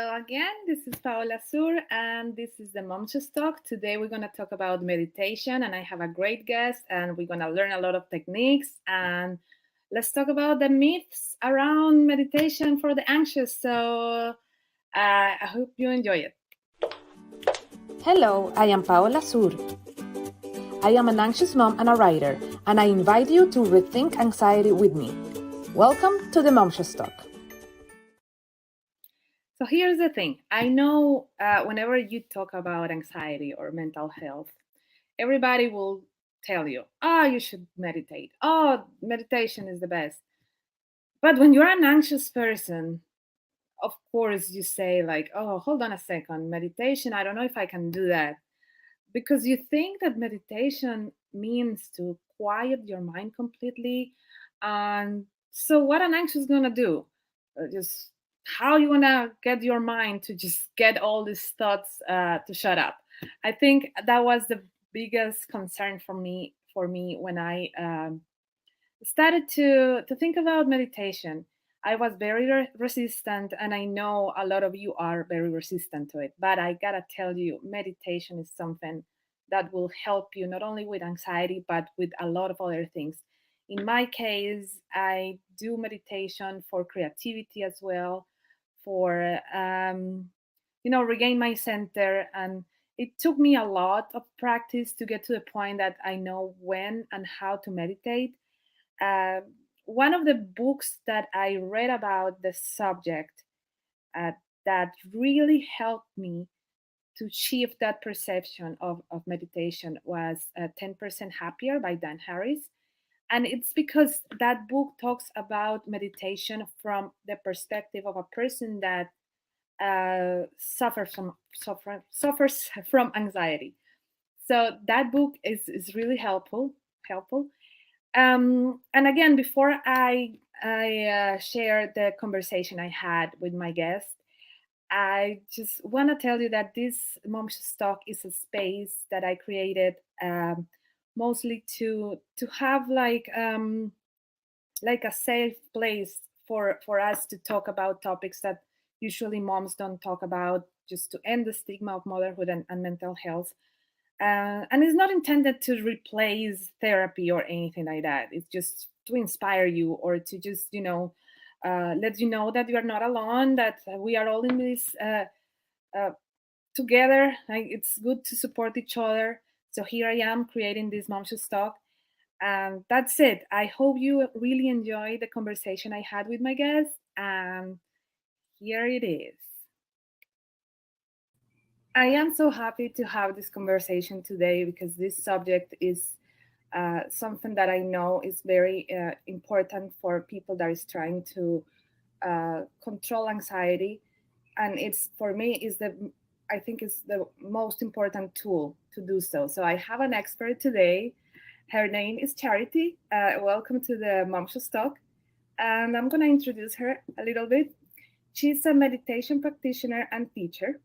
Hello again, this is Paola Sur and this is the Momxious Talk. Today we're going to talk about meditation and I have a great guest and we're going to learn a lot of techniques and let's talk about the myths around meditation for the anxious. So I hope you enjoy it. Hello, I am Paola Sur. I am an anxious mom and a writer and I invite you to rethink anxiety with me. Welcome to the Momxious Talk. So here's the thing. I know whenever you talk about anxiety or mental health, everybody will tell you, oh, you should meditate. Oh, meditation is the best. But when you're an anxious person, of course you say like, oh, hold on a second, meditation, I don't know if I can do that. Because you think that meditation means to quiet your mind completely. And so what an anxious gonna do? Just how you wanna get your mind to just get all these thoughts to shut up? I think that was the biggest concern for me when I started to think about meditation. I was very resistant, and I know a lot of you are very resistant to it. But I gotta tell you, meditation is something that will help you not only with anxiety, but with a lot of other things. In my case, I do meditation for creativity as well, for regain my center, and it took me a lot of practice to get to the point that I know when and how to meditate. uh, One of the books that I read about the subject uh, that really helped me to shift that perception of meditation was 10% Happier by Dan Harris. And it's because that book talks about meditation from the perspective of a person that suffers from anxiety. So that book is really helpful. And again, before I share the conversation I had with my guest, I just want to tell you that this Momxious Talk is a space that I created mostly to have like a safe place for us to talk about topics that usually moms don't talk about, just to end the stigma of motherhood and mental health. And it's not intended to replace therapy or anything like that. It's just to inspire you or to just, let you know that you are not alone, that we are all in this uh, together. Like, it's good to support each other. So here I am creating this Momxious Talk. And that's it. I hope you really enjoy the conversation I had with my guest. And here it is. I am so happy to have this conversation today because this subject is something that I know is very important for people that is trying to control anxiety, and it's for me is the I think is the most important tool to do so. So I have an expert today. Her name is Charity. Welcome to the Momxious Talk, and I'm going to introduce her a little bit. She's a meditation practitioner and teacher.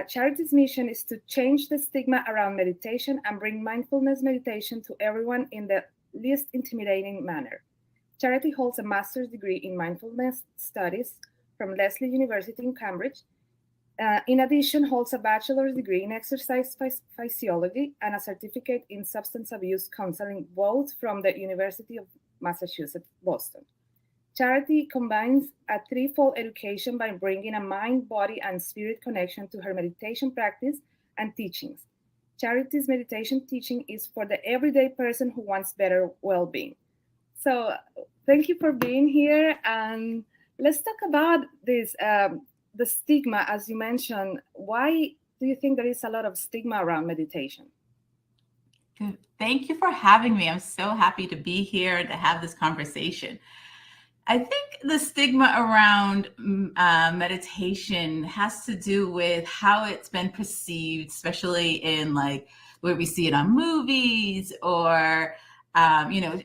Charity's mission is to change the stigma around meditation and bring mindfulness meditation to everyone in the least intimidating manner. Charity holds a master's degree in mindfulness studies from Lesley University in Cambridge. In addition, holds a bachelor's degree in exercise physiology and a certificate in substance abuse counseling, both from the University of Massachusetts, Boston. Charity combines a threefold education by bringing a mind, body, and spirit connection to her meditation practice and teachings. Charity's meditation teaching is for the everyday person who wants better well-being. So, thank you for being here, and let's talk about this the stigma, as you mentioned. Why do you think there is a lot of stigma around meditation? Good. Thank you for having me. I'm so happy to be here and to have this conversation. I think the stigma around meditation has to do with how it's been perceived, especially in like where we see it on movies or,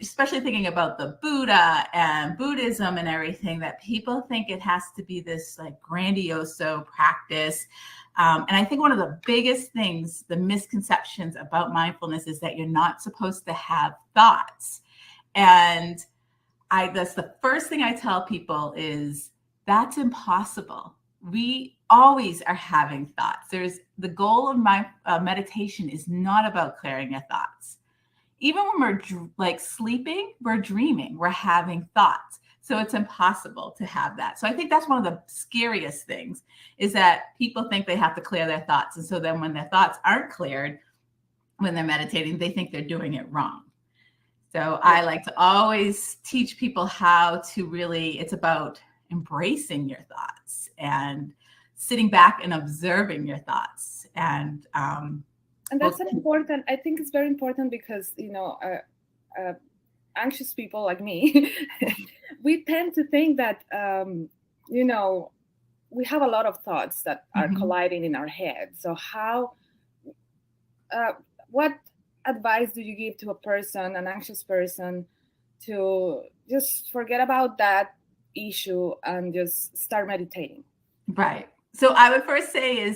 especially thinking about the Buddha and Buddhism and everything, that people think it has to be this like grandiose practice. And I think one of the biggest things, the misconceptions about mindfulness is that you're not supposed to have thoughts. And that's the first thing I tell people is that's impossible. we always are having thoughts. The goal of my meditation is not about clearing your thoughts. Even when we're like sleeping, we're dreaming, we're having thoughts. So it's impossible to have that. So I think that's one of the scariest things, is that people think they have to clear their thoughts. And so then when their thoughts aren't cleared, when they're meditating, they think they're doing it wrong. So I like to always teach people how to really, it's about embracing your thoughts and sitting back and observing your thoughts. And that's an important, I think it's very important, because, anxious people like me, we tend to think that, we have a lot of thoughts that are colliding in our head. So what advice do you give to a person, an anxious person, to just forget about that issue and just start meditating? Right. So I would first say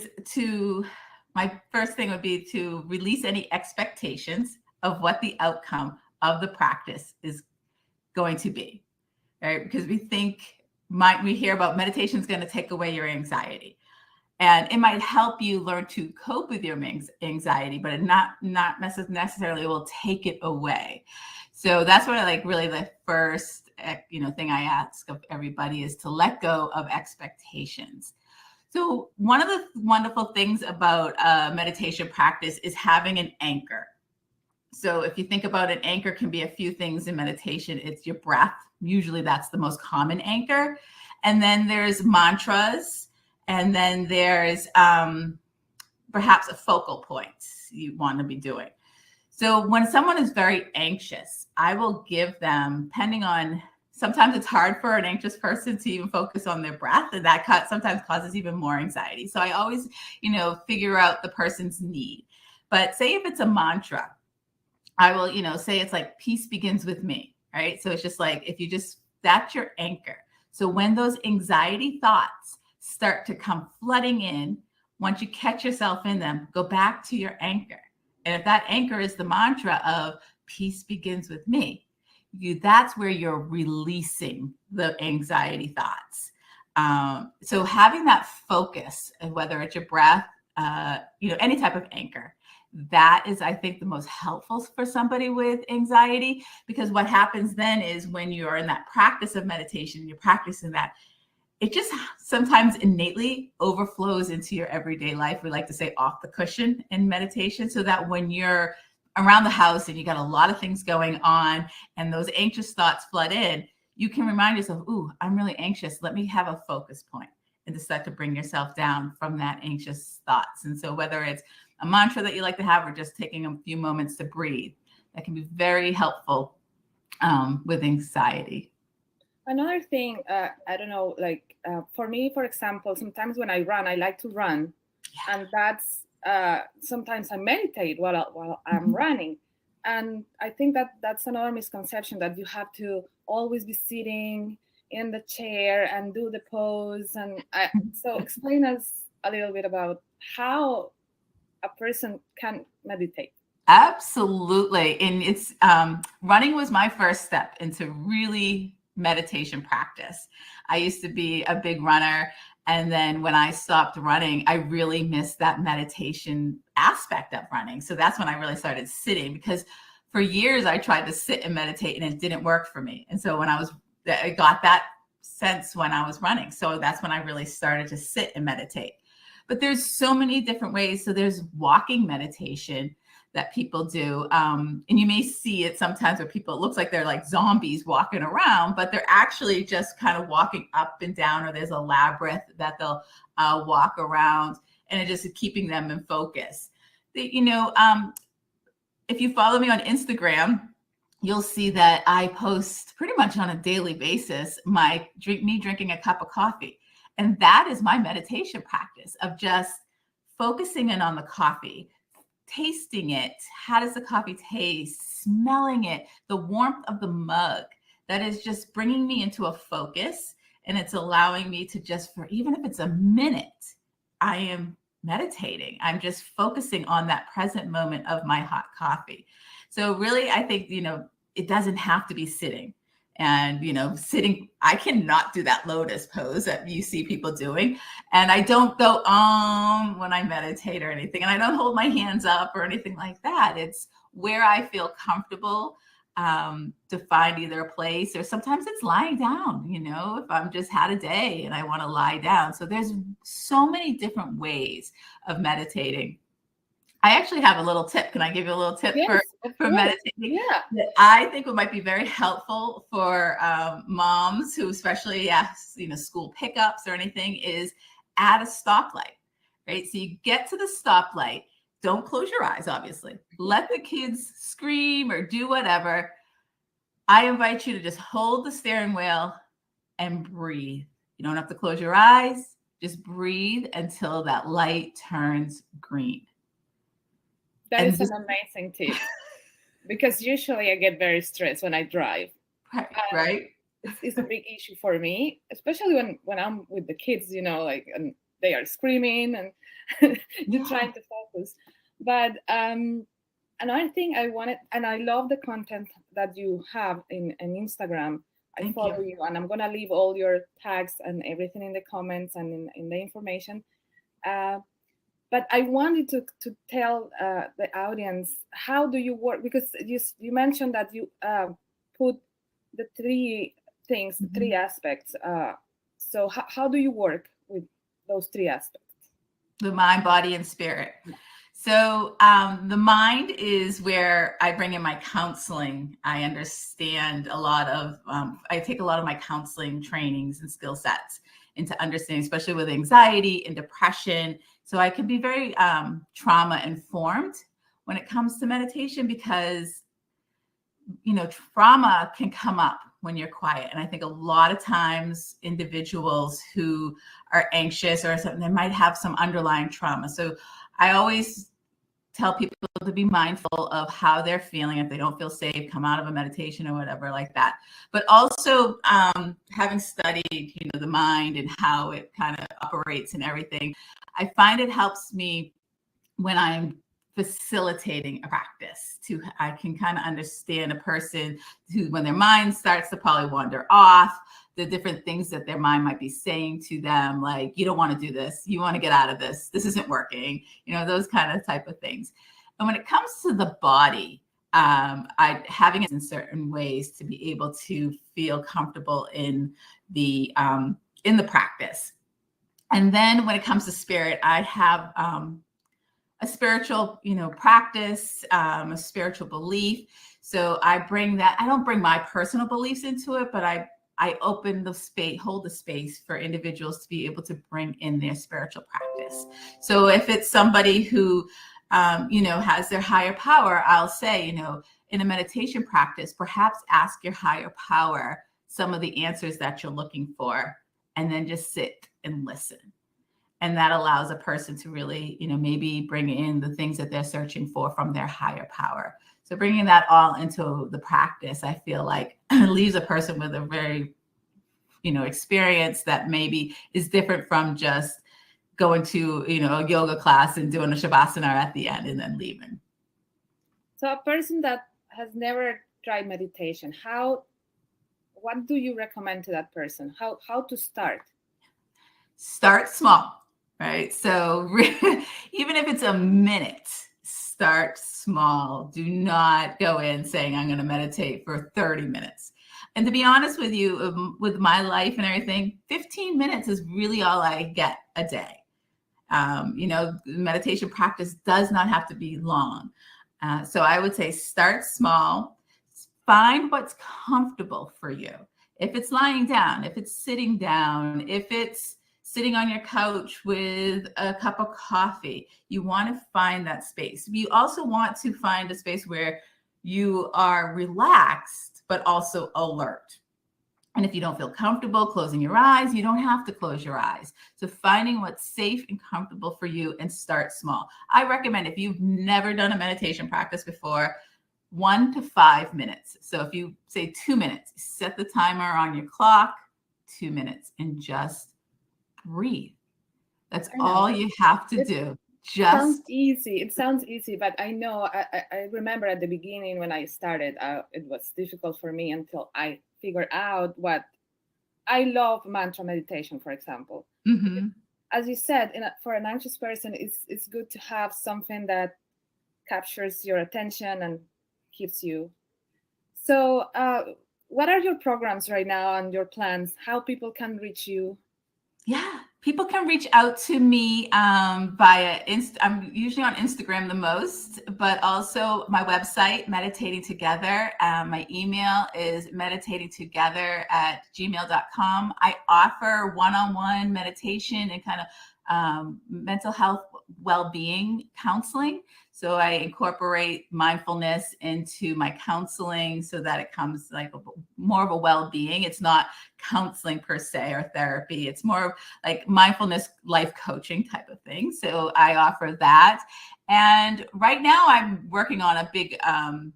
my first thing would be to release any expectations of what the outcome of the practice is going to be, right? Because we hear about meditation is going to take away your anxiety. And it might help you learn to cope with your anxiety, but it not necessarily will take it away. So that's what I like. Really, the first thing I ask of everybody is to let go of expectations. So one of the wonderful things about meditation practice is having an anchor. So if you think about an anchor, can be a few things in meditation. It's your breath. Usually that's the most common anchor. And then there's mantras. And then there's perhaps a focal point you want to be doing. So when someone is very anxious, I will give them, depending on, sometimes it's hard for an anxious person to even focus on their breath, and that sometimes causes even more anxiety. So I always, figure out the person's need. But say if it's a mantra, I will, say it's like, peace begins with me, right? So it's just like, that's your anchor. So when those anxiety thoughts start to come flooding in, once you catch yourself in them, go back to your anchor. And if that anchor is the mantra of peace begins with me, that's where you're releasing the anxiety thoughts. So having that focus, whether it's your breath, any type of anchor, that is, I think, the most helpful for somebody with anxiety, because what happens then is when you're in that practice of meditation, you're practicing that, it just sometimes innately overflows into your everyday life. We like to say off the cushion in meditation, so that when you're around the house and you got a lot of things going on and those anxious thoughts flood in, you can remind yourself, ooh, I'm really anxious. Let me have a focus point, and to start to bring yourself down from that anxious thoughts. And so whether it's a mantra that you like to have or just taking a few moments to breathe, that can be very helpful with anxiety. Another thing, I don't know, for me, for example, sometimes when I run, I like to run. Yeah. And that's, sometimes I meditate while I'm running. And I think that's another misconception, that you have to always be sitting in the chair and do the pose. And so explain us a little bit about how a person can meditate. Absolutely. And it's running was my first step into really meditation practice. I used to be a big runner. And then when I stopped running, I really missed that meditation aspect of running. So that's when I really started sitting, because for years I tried to sit and meditate and it didn't work for me. And so I got that sense when I was running. So that's when I really started to sit and meditate. But there's so many different ways. So there's walking meditation that people do. And you may see it sometimes where people, it looks like they're like zombies walking around, but they're actually just kind of walking up and down, or there's a labyrinth that they'll walk around, and it just keeping them in focus. If you follow me on Instagram, you'll see that I post pretty much on a daily basis me drinking a cup of coffee. And that is my meditation practice of just focusing in on the coffee, tasting it. How does the coffee taste? Smelling it, the warmth of the mug. That is just bringing me into a focus, and it's allowing me to just, for even if it's a minute, I am meditating. I'm just focusing on that present moment of my hot coffee. So really, I think, it doesn't have to be sitting. And, sitting, I cannot do that lotus pose that you see people doing. And I don't go when I meditate or anything. And I don't hold my hands up or anything like that. It's where I feel comfortable to find either a place, or sometimes it's lying down, if I'm just had a day and I want to lie down. So there's so many different ways of meditating. I actually have a little tip. Can I give you a little tip Yes, for meditating? yeah. That I think it might be very helpful for moms who, especially school pickups or anything, is add a stoplight, right? So you get to the stoplight. Don't close your eyes, obviously. Let the kids scream or do whatever. I invite you to just hold the steering wheel and breathe. You don't have to close your eyes. Just breathe until that light turns green. That is an amazing tip, because usually I get very stressed when I drive. Right. It's a big issue for me, especially when I'm with the kids, and they are screaming and you're trying to focus. But another thing I wanted, and I love the content that you have in Instagram. I follow you, and I'm gonna leave all your tags and everything in the comments and in the information. But I wanted to tell the audience, how do you work? Because you mentioned that you put the three things, the three aspects. So how do you work with those three aspects? The mind, body, and spirit. So the mind is where I bring in my counseling. I understand a lot of, I take a lot of my counseling trainings and skill sets into understanding, especially with anxiety and depression. So I can be very trauma informed when it comes to meditation, because, trauma can come up when you're quiet. And I think a lot of times individuals who are anxious or something, they might have some underlying trauma. So I always tell people to be mindful of how they're feeling. If they don't feel safe, come out of a meditation or whatever like that. But also having studied, the mind and how it kind of operates and everything, I find it helps me when I'm facilitating a practice. I can kind of understand a person who, when their mind starts to probably wander off, the different things that their mind might be saying to them, like, you don't want to do this, you want to get out of this isn't working, those kind of type of things. And when it comes to the body, having it in certain ways to be able to feel comfortable in the practice. And then when it comes to spirit, I have a spiritual, practice, a spiritual belief. So I bring that. I don't bring my personal beliefs into it, but I open the space, hold the space for individuals to be able to bring in their spiritual practice. So if it's somebody who, has their higher power, I'll say, in a meditation practice, perhaps ask your higher power some of the answers that you're looking for, and then just sit and listen. And that allows a person to really, maybe bring in the things that they're searching for from their higher power. So bringing that all into the practice, I feel like leaves a person with a very, experience that maybe is different from just going to, a yoga class and doing a shavasana at the end and then leaving. So a person that has never tried meditation, what do you recommend to that person? How to start? Start small, right? So even if it's a minute, start small. Do not go in saying, I'm going to meditate for 30 minutes. And to be honest with you, with my life and everything, 15 minutes is really all I get a day. Meditation practice does not have to be long. So I would say start small, find what's comfortable for you. If it's lying down, if it's sitting down, if it's sitting on your couch with a cup of coffee, you want to find that space. You also want to find a space where you are relaxed, but also alert. And if you don't feel comfortable closing your eyes, you don't have to close your eyes. So finding what's safe and comfortable for you, and start small. I recommend, if you've never done a meditation practice before, 1 to 5 minutes. So if you say 2 minutes, set the timer on your clock, 2 minutes, and just breathe. That's all you have to do. Sounds easy. It sounds easy, but I know, I remember at the beginning when I started, it was difficult for me until I figure out what I love mantra meditation, for example. Mm-hmm. As you said, for an anxious person, it's good to have something that captures your attention and keeps you. So, what are your programs right now and your plans? How people can reach you? Yeah, people can reach out to me via I'm usually on Instagram the most, but also my website, Meditating Together. My email is meditatingtogether@gmail.com. I offer one-on-one meditation and kind of mental health well-being counseling. So I incorporate mindfulness into my counseling so that it comes like more of a well-being. It's not counseling per se or therapy. It's more like mindfulness life coaching type of thing. So I offer that. And right now I'm working on a big, I'm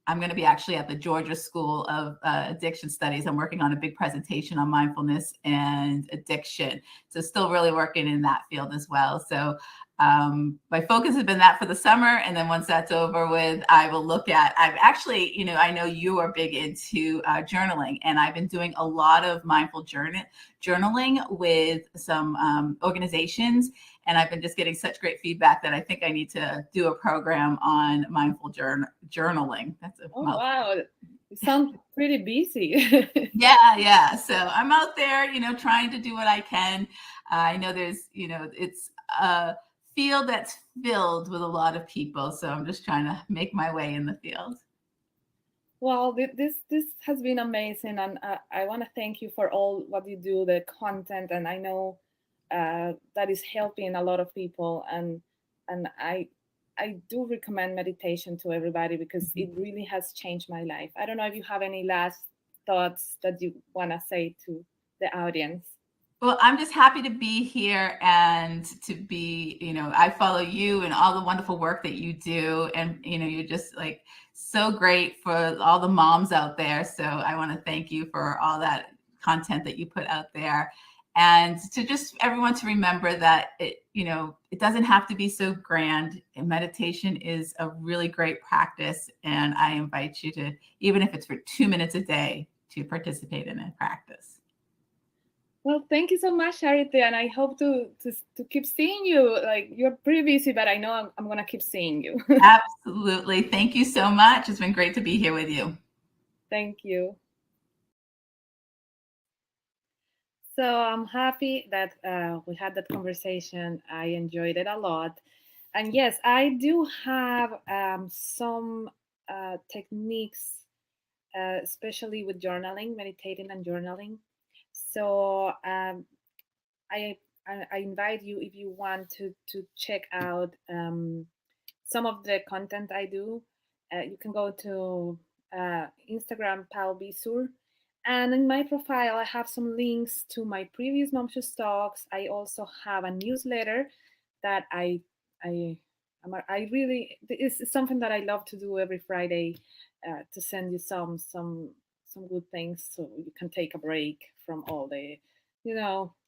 going to be actually at the Georgia School of Addiction Studies. I'm working on a big presentation on mindfulness and addiction. So still really working in that field as well. So my focus has been that for the summer. And then once that's over with, I will look at, I've actually, I know you are big into journaling, and I've been doing a lot of mindful journaling with some organizations. And I've been just getting such great feedback that I think I need to do a program on mindful journaling. That's a Oh, mouthful. wow. You sound pretty busy. Yeah. So I'm out there, trying to do what I can. I know there's, it's a field that's filled with a lot of people. So I'm just trying to make my way in the field. Well, this has been amazing, and I want to thank you for all what you do, the content, and I know that is helping a lot of people, and I do recommend meditation to everybody because it really has changed my life. I don't know if you have any last thoughts that you want to say to the audience. Well, I'm just happy to be here and to be, I follow you and all the wonderful work that you do. And, you're just like so great for all the moms out there. So I want to thank you for all that content that you put out there. And to just everyone to remember that it doesn't have to be so grand. And meditation is a really great practice. And I invite you to, even if it's for 2 minutes a day, to participate in a practice. Well, thank you so much, Charity, and I hope to keep seeing you. Like, you're pretty busy, but I know I'm gonna keep seeing you. Absolutely. Thank you so much. It's been great to be here with you. Thank you. So I'm happy that we had that conversation. I enjoyed it a lot. And yes, I do have some techniques, especially with journaling, meditating and journaling. So I, I invite you, if you want to check out some of the content I do. You can go to Instagram, Pal Bisur. And in my profile, I have some links to my previous Momxious Talks. I also have a newsletter that I I really, it's something that I love to do every Friday, to send you some good things so you can take a break from all the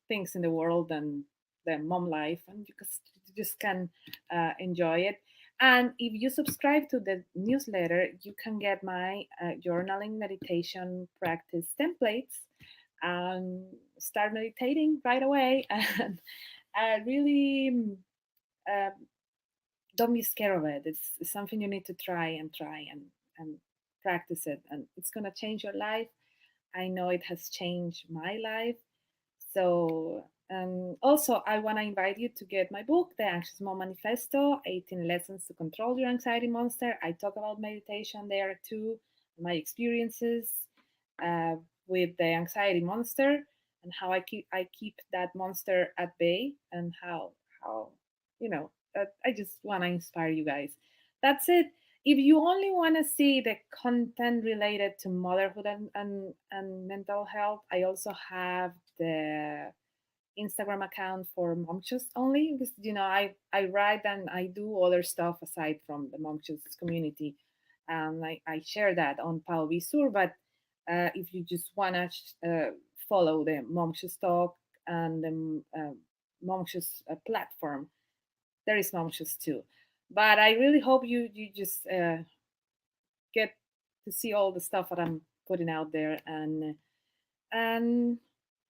things in the world and the mom life, and you just can enjoy it. And if you subscribe to the newsletter, you can get my journaling meditation practice templates and start meditating right away. And really, uh, don't be scared of it. It's something you need to try and practice it, and it's gonna change your life. I know it has changed my life. So, also, I want to invite you to get my book, The Anxious Mom Manifesto, 18 Lessons to Control Your Anxiety Monster. I talk about meditation there too, my experiences uh, with the anxiety monster, and how I keep that monster at bay, and how I just want to inspire you guys. That's it. If you only want to see the content related to motherhood and mental health, I also have the Instagram account for Momxious only, because I write and I do other stuff aside from the Momxious community, and I share that on Pau Visur. But if you just wanna follow the Momxious Talk and the Momxious platform, there is Momxious too. But I really hope you just get to see all the stuff that I'm putting out there. And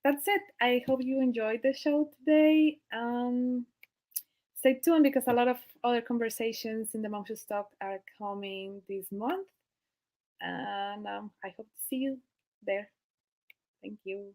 that's it. I hope you enjoyed the show today. Stay tuned because a lot of other conversations in the Momxious Talk are coming this month. And I hope to see you there. Thank you.